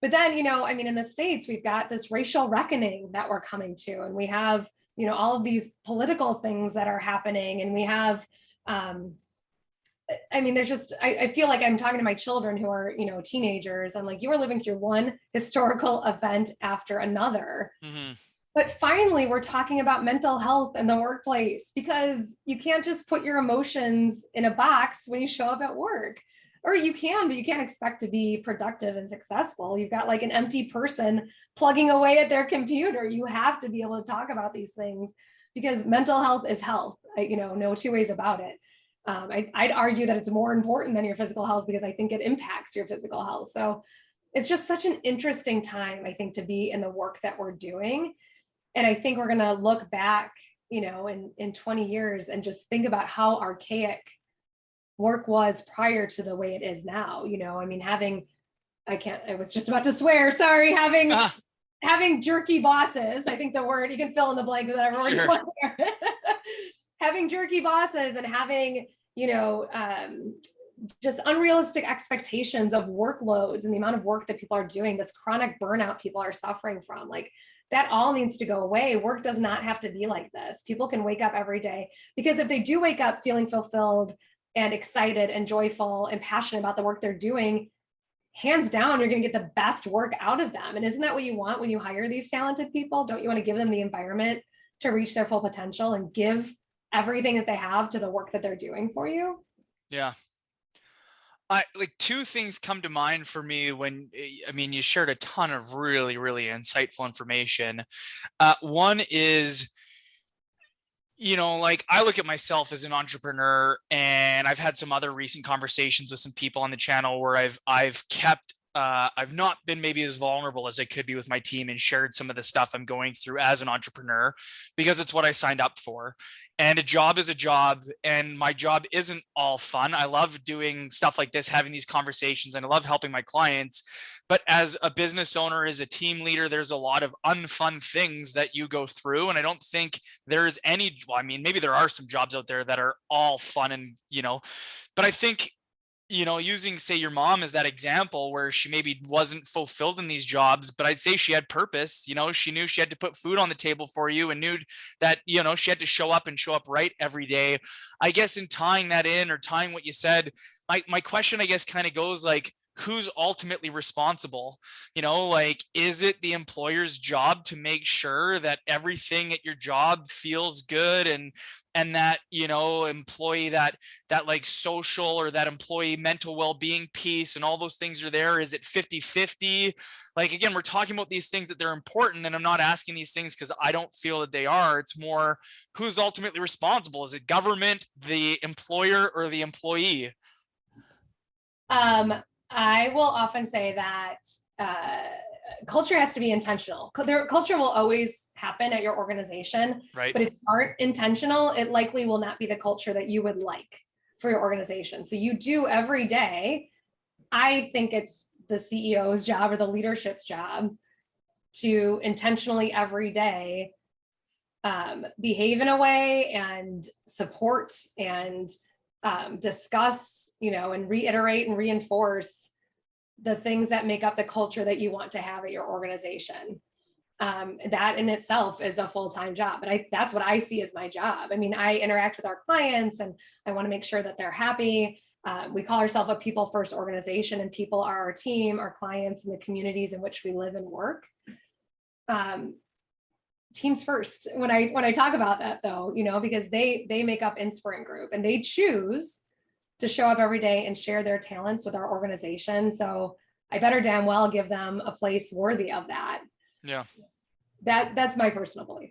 But then, I mean, in the States, we've got this racial reckoning that we're coming to, and we have, all of these political things that are happening, and we have, I mean, there's just, I feel like I'm talking to my children who are, teenagers. I'm like, you are living through one historical event after another. Mm-hmm. But finally, we're talking about mental health in the workplace, because you can't just put your emotions in a box when you show up at work. Or you can, but you can't expect to be productive and successful. You've got like an empty person plugging away at their computer. You have to be able to talk about these things, because mental health is health. No two ways about it. I'd argue that it's more important than your physical health, because I think it impacts your physical health. So it's just such an interesting time, I think, to be in the work that we're doing. And I think we're going to look back, in 20 years and just think about how archaic work was prior to the way it is now. I mean, I was just about to swear, sorry, having jerky bosses. I think the word, you can fill in the blank with whatever word you want there. Having jerky bosses and having, just unrealistic expectations of workloads and the amount of work that people are doing, this chronic burnout people are suffering from, like that all needs to go away. Work does not have to be like this. People can wake up every day, because if they do wake up feeling fulfilled and excited and joyful and passionate about the work they're doing, hands down, you're going to get the best work out of them. And isn't that what you want when you hire these talented people? Don't you want to give them the environment to reach their full potential and give everything that they have to the work that they're doing for you? Yeah. Like two things come to mind for me when, I mean, you shared a ton of really, really insightful information. One is, like I look at myself as an entrepreneur, and I've had some other recent conversations with some people on the channel where I've not been maybe as vulnerable as I could be with my team and shared some of the stuff I'm going through as an entrepreneur, because it's what I signed up for. And a job is a job, and my job isn't all fun. I love doing stuff like this, having these conversations, and I love helping my clients. But as a business owner, as a team leader, there's a lot of unfun things that you go through. And I don't think there's any, well, I mean, maybe there are some jobs out there that are all fun and, but I think, using, say, your mom as that example where she maybe wasn't fulfilled in these jobs, but I'd say she had purpose. She knew she had to put food on the table for you, and knew that, she had to show up right every day. I guess in tying that in, or tying what you said, my question, I guess, kind of goes like, who's ultimately responsible? Is it the employer's job to make sure that everything at your job feels good, and that, employee, that like social, or that employee mental well-being piece and all those things are there? Is it 50-50? Like, again, we're talking about these things that they're important, and I'm not asking these things because I don't feel that they are. It's more, who's ultimately responsible? Is it government, the employer, or the employee? I will often say that culture has to be intentional. Culture will always happen at your organization, right? But if you aren't intentional, it likely will not be the culture that you would like for your organization. So you do every day. I think it's the CEO's job or the leadership's job to intentionally every day behave in a way and support and discuss, and reiterate and reinforce the things that make up the culture that you want to have at your organization. That in itself is a full-time job, but that's what I see as my job. I mean, I interact with our clients and I want to make sure that they're happy. We call ourselves a people first organization, and people are our team, our clients, and the communities in which we live and work. Teams first. When I talk about that though, because they make up Inspirant Group and they choose to show up every day and share their talents with our organization. So I better damn well give them a place worthy of that. Yeah. That's my personal belief.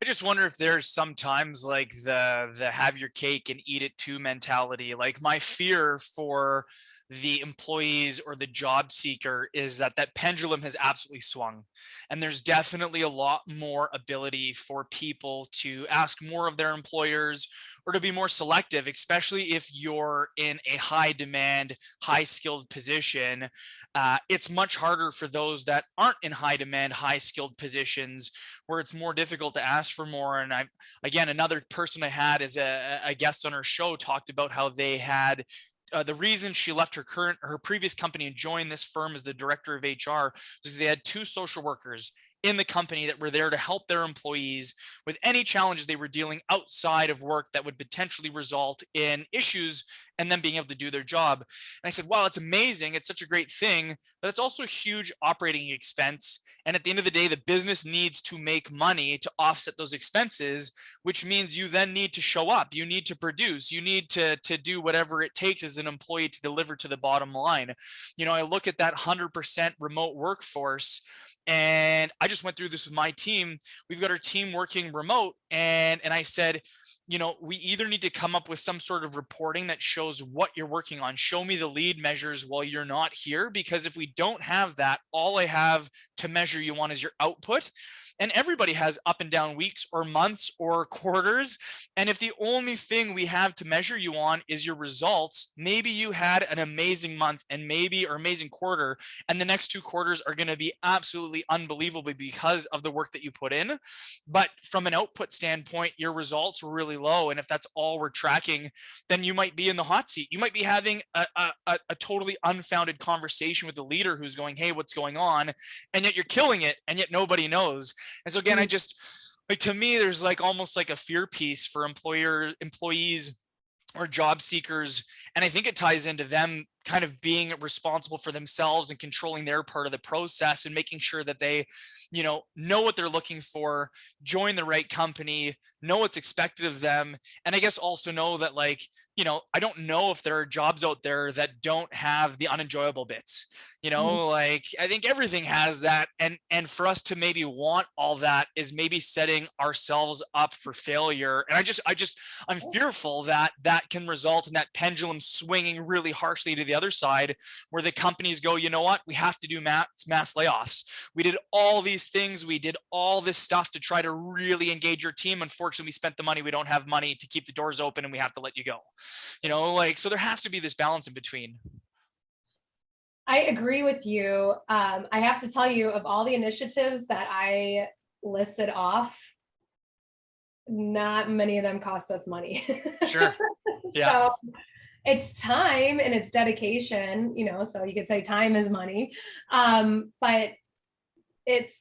I just wonder if there's sometimes like the have your cake and eat it too mentality. Like my fear for the employees or the job seeker is that pendulum has absolutely swung. And there's definitely a lot more ability for people to ask more of their employers or to be more selective, especially if you're in a high demand, high skilled position. It's much harder for those that aren't in high demand, high skilled positions where it's more difficult to ask for more. And again, another person I had as a guest on her show talked about how they had the reason she left her previous company and joined this firm as the director of HR was they had 2 social workers in the company that were there to help their employees with any challenges they were dealing outside of work that would potentially result in issues and them being able to do their job. And I said, wow, it's amazing. It's such a great thing, but it's also a huge operating expense. And at the end of the day, the business needs to make money to offset those expenses, which means you then need to show up. You need to produce. You need to do whatever it takes as an employee to deliver to the bottom line. I look at that 100% remote workforce, and I just went through this with my team. We've got our team working remote, and I said, we either need to come up with some sort of reporting that shows what you're working on. Show me the lead measures while you're not here, because if we don't have that, all I have to measure you on is your output. And everybody has up and down weeks or months or quarters. And if the only thing we have to measure you on is your results, maybe you had an amazing month and or amazing quarter, and the next 2 quarters are going to be absolutely unbelievable because of the work that you put in. But from an output standpoint, your results were really low. And if that's all we're tracking, then you might be in the hot seat. You might be having a totally unfounded conversation with the leader who's going, hey, what's going on? And yet you're killing it, and yet nobody knows. And so again, I just like, to me, there's like almost like a fear piece for employees or job seekers. And I think it ties into them kind of being responsible for themselves and controlling their part of the process and making sure that they, know what they're looking for, join the right company, know what's expected of them. And I guess also know that I don't know if there are jobs out there that don't have the unenjoyable bits, I think everything has that. And for us to maybe want all that is maybe setting ourselves up for failure. And I'm fearful that can result in that pendulum swinging really harshly to the other side, where the companies go, you know what, we have to do mass layoffs. We did all these things. We did all this stuff to try to really engage your team. Unfortunately, we spent the money. We don't have money to keep the doors open, and we have to let you go. So there has to be this balance in between. I agree with you. I have to tell you, of all the initiatives that I listed off, not many of them cost us money. Sure. Yeah. So it's time and it's dedication, so you could say time is money. But it's,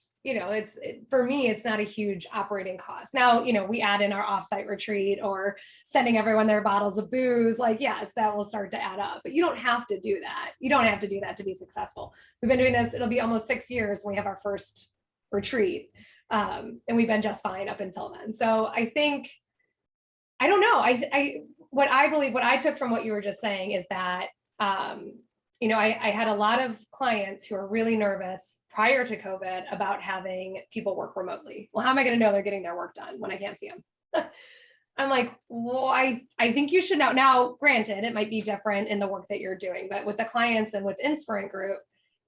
for me, it's not a huge operating cost. Now, we add in our offsite retreat or sending everyone their bottles of booze, yes, that will start to add up, but you don't have to do that. You don't have to do that to be successful. We've been doing this, it'll be almost 6 years when we have our first retreat. And we've been just fine up until then. So I think, I don't know. What I took from what you were just saying is that, I had a lot of clients who are really nervous prior to COVID about having people work remotely. Well, how am I going to know they're getting their work done when I can't see them? I'm like, well, I think you should know. Now, granted, it might be different in the work that you're doing, but with the clients and with Inspirant Group,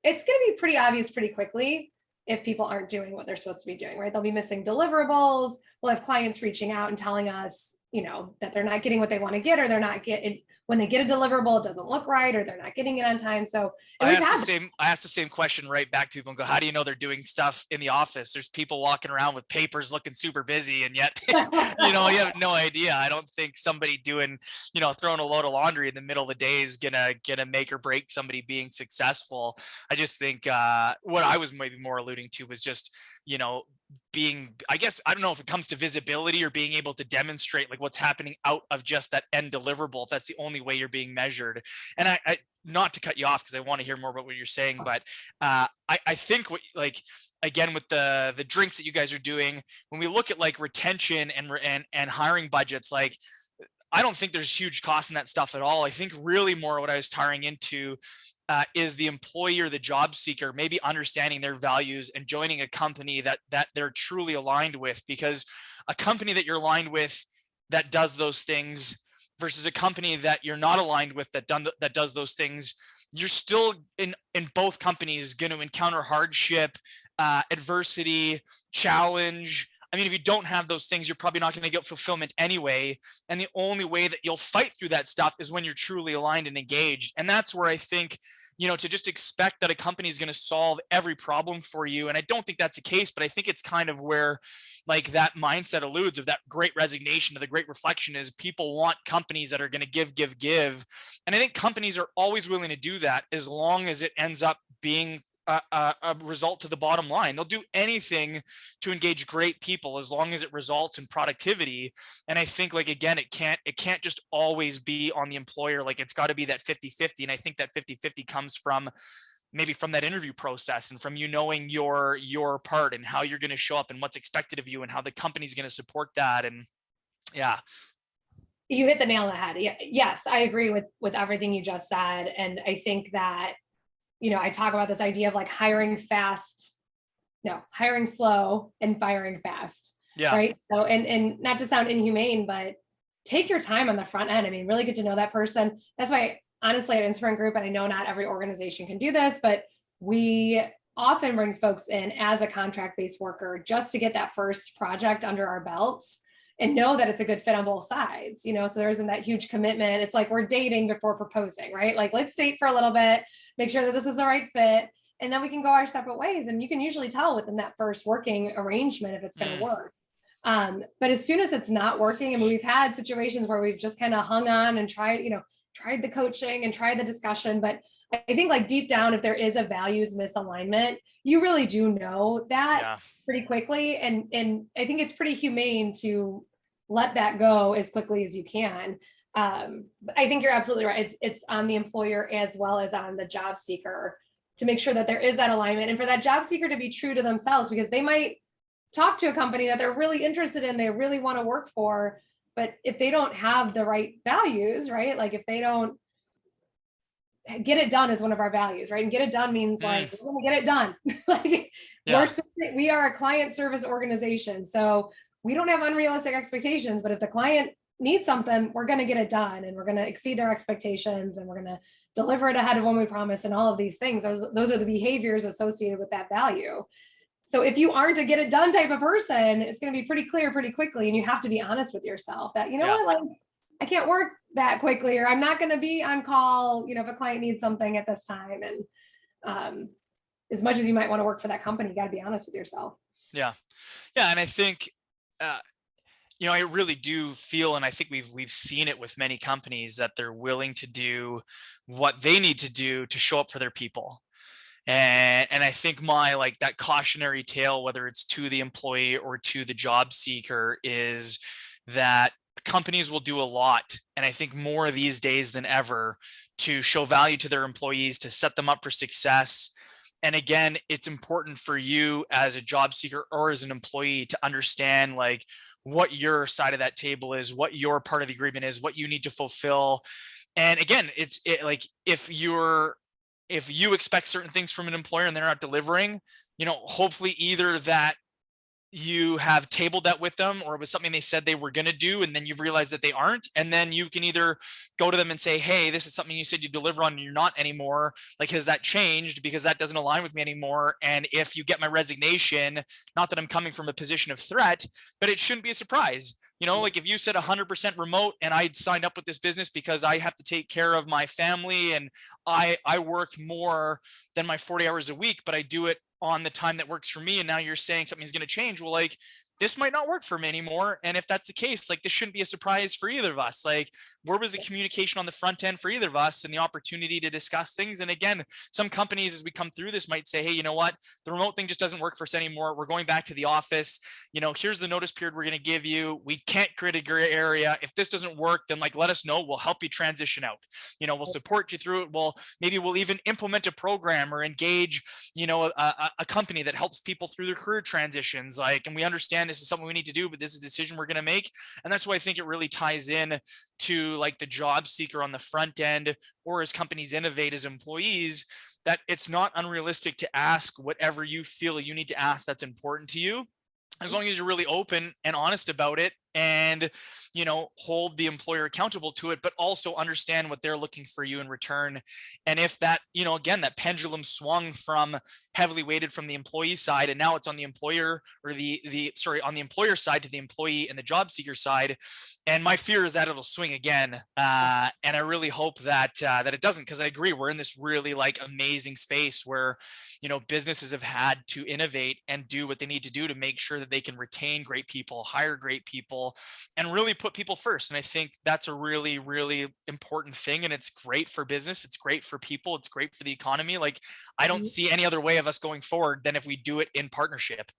it's going to be pretty obvious pretty quickly if people aren't doing what they're supposed to be doing, right? They'll be missing deliverables. We'll have clients reaching out and telling us, that they're not getting what they want to get, or they're not getting, when they get a deliverable, it doesn't look right, or they're not getting it on time. So I asked the same question right back to people and go, how do you know they're doing stuff in the office? There's people walking around with papers looking super busy, and yet, you have no idea. I don't think somebody doing, throwing a load of laundry in the middle of the day is gonna make or break somebody being successful. I just think what I was maybe more alluding to was just, being, I guess, I don't know if it comes to visibility or being able to demonstrate like what's happening out of just that end deliverable. If that's the only way you're being measured. And I not to cut you off because I want to hear more about what you're saying, but I think what, like, again, with the drinks that you guys are doing, when we look at like retention and hiring budgets, like, I don't think there's huge cost in that stuff at all. I think really more what I was tying into is the employee or the job seeker maybe understanding their values and joining a company that they're truly aligned with, because a company that you're aligned with that does those things versus a company that you're not aligned with that does those things, you're still in both companies going to encounter hardship, adversity, challenge. I mean, if you don't have those things, you're probably not going to get fulfillment anyway. And the only way that you'll fight through that stuff is when you're truly aligned and engaged. And that's where I think, to just expect that a company is going to solve every problem for you. And I don't think that's the case, but I think it's kind of where like that mindset alludes of that great resignation to the great reflection is people want companies that are going to give. And I think companies are always willing to do that as long as it ends up being a result to the bottom line. They'll do anything to engage great people as long as it results in productivity. And I think, like, again, it can't just always be on the employer. Like, it's got to be that 50-50. And I think that 50-50 comes from maybe from that interview process and from knowing your part and how you're going to show up and what's expected of you and how the company's going to support that. And yeah. You hit the nail on the head. Yes, I agree with everything you just said. And I think that I talk about this idea of like hiring slow and firing fast. Yeah. Right. So, and not to sound inhumane, but take your time on the front end. I mean, really get to know that person. That's why, honestly, at Inspirant Group, and I know not every organization can do this, but we often bring folks in as a contract-based worker just to get that first project under our belts and know that it's a good fit on both sides, so there isn't that huge commitment. It's like we're dating before proposing, right? Like, let's date for a little bit, make sure that this is the right fit, and then we can go our separate ways. And you can usually tell within that first working arrangement if it's going to work. But as soon as it's not working, I mean, we've had situations where we've just kind of hung on and tried the coaching and tried the discussion. But I think, like, deep down, if there is a values misalignment, you really do know that pretty quickly. And I think it's pretty humane to let that go as quickly as you can. I think you're absolutely right. It's on the employer as well as on the job seeker to make sure that there is that alignment, and for that job seeker to be true to themselves, because they might talk to a company that they're really interested in, they really want to work for, but if they don't have the right values, right? Like, if they don't get it done is one of our values, right? And get it done means like, we're going to get it done. Like, we are a client service organization. So we don't have unrealistic expectations, but if the client needs something, we're going to get it done, and we're going to exceed their expectations, and we're going to deliver it ahead of when we promise, and all of these things. Those are the behaviors associated with that value. So if you aren't a get it done type of person, it's going to be pretty clear pretty quickly. And you have to be honest with yourself that, what, like, I can't work that quickly, or I'm not going to be on call, if a client needs something at this time. And as much as you might want to work for that company, you got to be honest with yourself. Yeah. And I think, I really do feel, and I think we've seen it with many companies, that they're willing to do what they need to do to show up for their people. And I think that cautionary tale, whether it's to the employee or to the job seeker, is that companies will do a lot. And I think more these days than ever, to show value to their employees, to set them up for success. And again, it's important for you as a job seeker or as an employee to understand like what your side of that table is, what your part of the agreement is, what you need to fulfill. And again, like, if you expect certain things from an employer and they're not delivering, hopefully either that you have tabled that with them, or it was something they said they were going to do and then you've realized that they aren't, and then you can either go to them and say, hey, this is something you said you deliver on and you're not anymore, like has that changed, because that doesn't align with me anymore, and if you get my resignation, not that I'm coming from a position of threat, but it shouldn't be a surprise. Like if you said 100% remote and I'd signed up with this business because I have to take care of my family and I work more than my 40 hours a week, but I do it on the time that works for me. And now you're saying something's going to change. Well, like this might not work for me anymore. And if that's the case, like this shouldn't be a surprise for either of us. Like where was the communication on the front end for either of us and the opportunity to discuss things? And again, some companies as we come through this might say, hey, you know what? The remote thing just doesn't work for us anymore. We're going back to the office. Here's the notice period we're going to give you. We can't create a gray area. If this doesn't work, then like let us know. We'll help you transition out. We'll support you through it. Maybe we'll even implement a program or engage, a company that helps people through their career transitions. Like, and we understand this is something we need to do, but this is a decision we're going to make. And that's why I think it really ties in to like the job seeker on the front end, or as companies innovate as employees, that it's not unrealistic to ask whatever you feel you need to ask that's important to you, as long as you're really open and honest about it, and hold the employer accountable to it, but also understand what they're looking for you in return. And if that, again, that pendulum swung from heavily weighted from the employee side, and now it's on the employer, or on the employer side to the employee and the job seeker side. And my fear is that it'll swing again. And I really hope that that it doesn't, because I agree, we're in this really like amazing space where businesses have had to innovate and do what they need to do to make sure that they can retain great people, hire great people, and really put people first. And I think that's a really, really important thing. And it's great for business. It's great for people. It's great for the economy. Like I don't see any other way of us going forward than if we do it in partnership.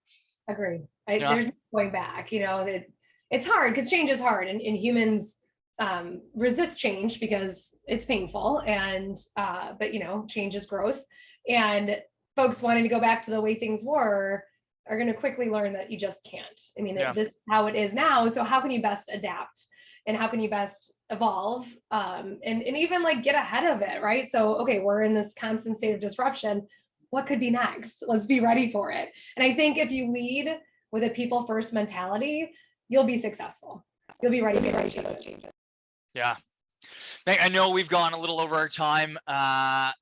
Agreed. There's no going back. It's hard because change is hard, and humans resist change because it's painful. And but change is growth, and folks wanting to go back to the way things were are going to quickly learn that you just can't. I mean, this is how it is now. So how can you best adapt, and how can you best evolve, and even like get ahead of it, right? So, okay, we're in this constant state of disruption. What could be next? Let's be ready for it. And I think if you lead with a people first mentality, you'll be successful. You'll be ready for those changes. Yeah. I know we've gone a little over our time,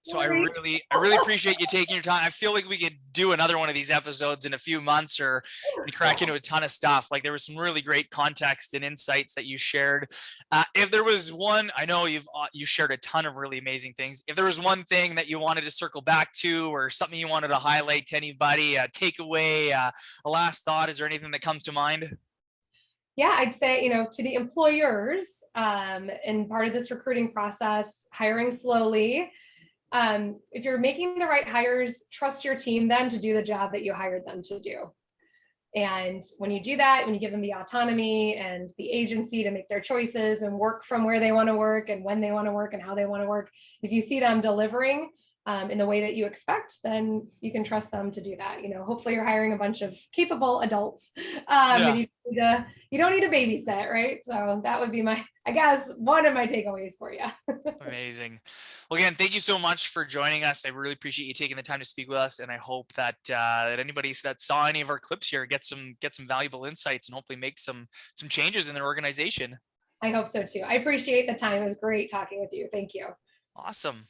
so I really appreciate you taking your time. I feel like we could do another one of these episodes in a few months, or crack into a ton of stuff. Like there was some really great context and insights that you shared. If there was one, I know you shared a ton of really amazing things. If there was one thing that you wanted to circle back to, or something you wanted to highlight to anybody, a takeaway, a last thought, is there anything that comes to mind? Yeah, I'd say, to the employers, and part of this recruiting process, hiring slowly. If you're making the right hires, trust your team then to do the job that you hired them to do. And when you do that, when you give them the autonomy and the agency to make their choices and work from where they want to work and when they want to work and how they want to work, if you see them delivering in the way that you expect, then you can trust them to do that. Hopefully you're hiring a bunch of capable adults, and you don't need a babysit, right? So that would be one of my takeaways for you. Amazing. Well, again, thank you so much for joining us. I really appreciate you taking the time to speak with us, and I hope that that anybody that saw any of our clips here get some valuable insights and hopefully make some changes in their organization. I hope so too. I appreciate the time. It was great talking with you. Thank you. Awesome.